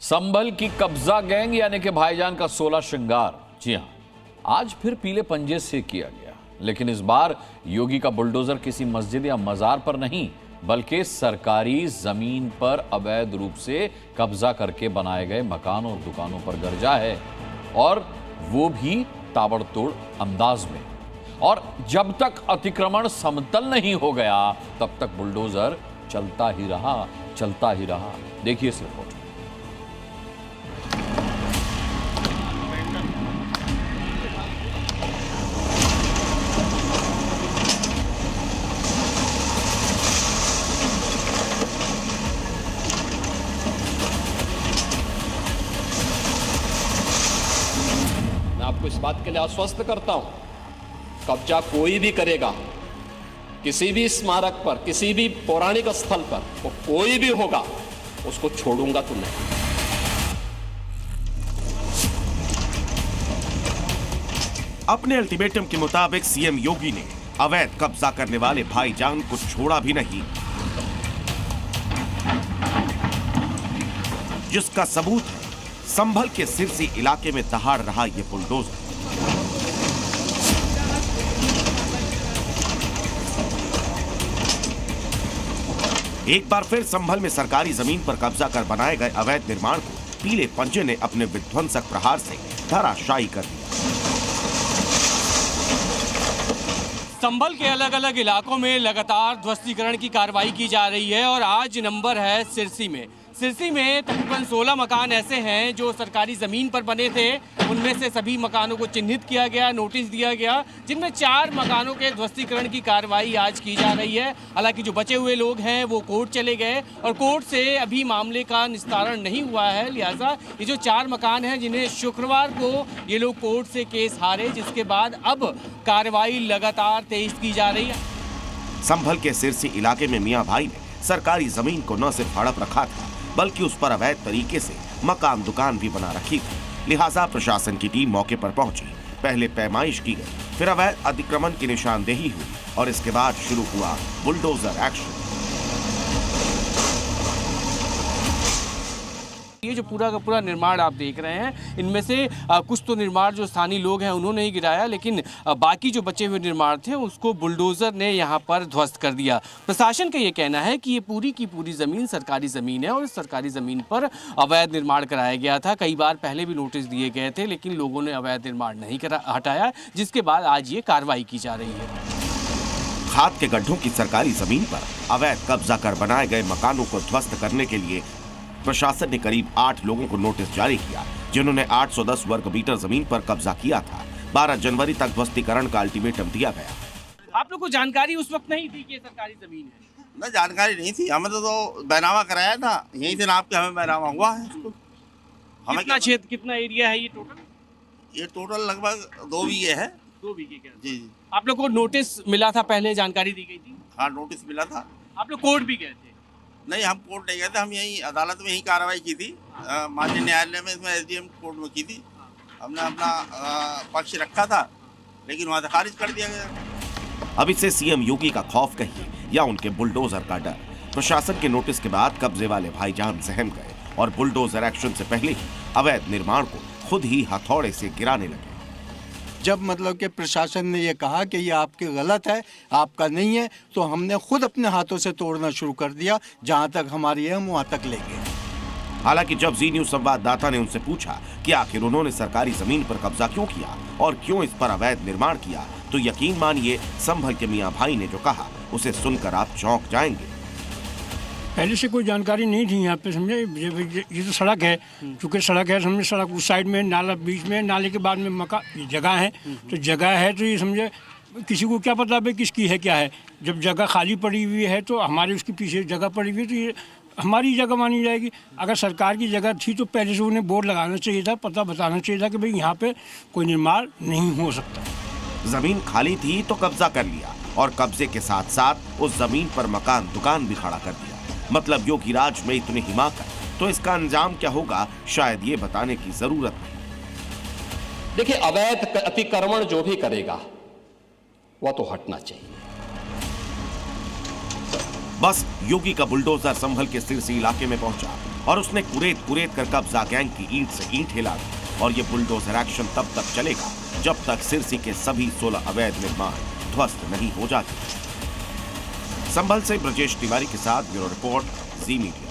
संभल की कब्जा गैंग यानी कि भाईजान का 16 श्रृंगार, जी हां, आज फिर पीले पंजे से किया गया। लेकिन इस बार योगी का बुलडोजर किसी मस्जिद या मजार पर नहीं, बल्कि सरकारी जमीन पर अवैध रूप से कब्जा करके बनाए गए मकान और दुकानों पर गरजा है, और वो भी ताबड़तोड़ अंदाज में। और जब तक अतिक्रमण समतल नहीं हो गया, तब तक बुलडोजर चलता ही रहा। देखिए इस रिपोर्ट। आपको इस बात के लिए आश्वस्त करता हूं, कब्जा कोई भी करेगा किसी भी स्मारक पर, किसी भी पौराणिक स्थल पर, वो कोई भी होगा, उसको छोड़ूंगा तो नहीं। अपने अल्टीमेटम के मुताबिक सीएम योगी ने अवैध कब्जा करने वाले भाईजान को छोड़ा भी नहीं, जिसका सबूत है संभल के सिरसी इलाके में दहाड़ रहा ये बुलडोजर। एक बार फिर संभल में सरकारी जमीन पर कब्जा कर बनाए गए अवैध निर्माण को पीले पंजे ने अपने विध्वंसक प्रहार से धराशायी कर दिया। संभल के अलग अलग इलाकों में लगातार ध्वस्तीकरण की कार्रवाई की जा रही है और आज नंबर है सिरसी में। सिरसी में तकरीबन 16 मकान ऐसे हैं जो सरकारी ज़मीन पर बने थे। उनमें से सभी मकानों को चिन्हित किया गया, नोटिस दिया गया, जिनमें 4 मकानों के ध्वस्तीकरण की कार्रवाई आज की जा रही है। हालांकि जो बचे हुए लोग हैं वो कोर्ट चले गए और कोर्ट से अभी मामले का निस्तारण नहीं हुआ है। लिहाजा ये जो 4 मकान हैं जिन्हें शुक्रवार को ये लोग कोर्ट से केस हारे, जिसके बाद अब कार्रवाई लगातार तेज की जा रही है। संभल के सिरसी इलाके में मियां भाई ने सरकारी जमीन को न सिर्फ हड़प रखा था, बल्कि उस पर अवैध तरीके से मकान दुकान भी बना रखी थी। लिहाजा प्रशासन की टीम मौके पर पहुंची। पहले पैमाइश की गई, फिर अवैध अतिक्रमण की निशानदेही हुई और इसके बाद शुरू हुआ बुलडोजर एक्शन। ये जो पूरा का पूरा निर्माण आप देख रहे हैं, इनमें से कुछ तो निर्माण जो स्थानीय लोग हैं उन्होंने ही गिराया, लेकिन बाकी जो बचे हुए निर्माण थे उसको बुलडोजर ने यहाँ पर ध्वस्त कर दिया। प्रशासन का ये कहना है कि ये पूरी की पूरी ज़मीन सरकारी ज़मीन है और इस सरकारी ज़मीन पर अवैध निर्माण कराया गया था। कई बार पहले भी नोटिस दिए गए थे, लेकिन लोगों ने अवैध निर्माण नहीं हटाया, जिसके बाद आज ये कार्रवाई की जा रही है। खाद के गड्ढों की सरकारी जमीन पर अवैध कब्जा कर बनाए गए मकानों को ध्वस्त करने के लिए प्रशासन ने करीब 8 लोगों को नोटिस जारी किया, जिन्होंने 810 वर्ग मीटर जमीन पर कब्जा किया था। 12 जनवरी तक ध्वस्तीकरण का अल्टीमेटम दिया गया। आप लोग को जानकारी उस वक्त नहीं थी कि ये सरकारी जमीन है? ना, जानकारी नहीं थी हमें, तो बैनामा कराया था यहीं से नाप के हमें बैनामा हुआ है। कितना क्षेत्र, कितना एरिया है ये टोटल? ये टोटल लगभग 2 बीघे है। 2 बीघे के? जी। आप लोग को नोटिस मिला था, पहले जानकारी दी गई थी? हाँ, नोटिस मिला था। आप लोग कोर्ट भी गए थे? नहीं, हम कोर्ट नहीं गए थे, हम यही अदालत में ही कार्रवाई की थी। माननीय न्यायालय में, इसमें एसडीएम कोर्ट में की थी। हमने अपना पक्ष रखा था, लेकिन वहाँ से खारिज कर दिया गया। अब इससे सीएम योगी का खौफ कहिए या उनके बुलडोजर का डर, प्रशासन के नोटिस के बाद कब्जे वाले भाईजान सहम गए और बुलडोजर एक्शन से पहले ही अवैध निर्माण को खुद ही हथौड़े से गिराने लगे। जब मतलब कि प्रशासन ने ये कहा कि ये आपके गलत है, आपका नहीं है, तो हमने खुद अपने हाथों से तोड़ना शुरू कर दिया। जहां तक हमारी है हम वहां तक ले गए। हालांकि जब जी न्यूज संवाददाता ने उनसे पूछा कि आखिर उन्होंने सरकारी जमीन पर कब्जा क्यों किया और क्यों इस पर अवैध निर्माण किया, तो यकीन मानिए संभल के मियां भाई ने जो कहा उसे सुनकर आप चौंक जाएंगे। पहले से कोई जानकारी नहीं थी यहाँ पे, समझे। ये तो सड़क है, चूँकि सड़क है, समझे, सड़क उस साइड में, नाला बीच में, नाले के बाद में मकान जगह है, तो जगह है तो ये समझे किसी को क्या पता भाई किसकी है क्या है। जब जगह खाली पड़ी हुई है तो हमारे उसके पीछे जगह पड़ी हुई है, तो ये हमारी जगह मानी जाएगी। अगर सरकार की जगह थी तो पहले से उन्हें बोर्ड लगाना चाहिए था, पता बताना चाहिए था कि भाई यहाँ पे कोई निर्माण नहीं हो सकता। जमीन खाली थी तो कब्जा कर लिया और कब्जे के साथ साथ उस जमीन पर मकान दुकान भी खड़ा कर दिया। मतलब योगी राज में इतनी हिमाकत, तो इसका अंजाम क्या होगा शायद ये बताने की जरूरत नहीं। देखिए, अवैध अतिक्रमण जो भी करेगा वह तो हटना चाहिए। बस योगी का बुलडोजर संभल के सिरसी इलाके में पहुंचा और उसने कुरेद कर कब्जा गैंग की ईंट से ईंट हिला दी। और ये बुलडोजर एक्शन तब तक चलेगा जब तक सिरसी के सभी 16 अवैध निर्माण ध्वस्त नहीं हो जाते। संभल से ब्रजेश तिवारी के साथ ब्यूरो रिपोर्ट, जी मीडिया।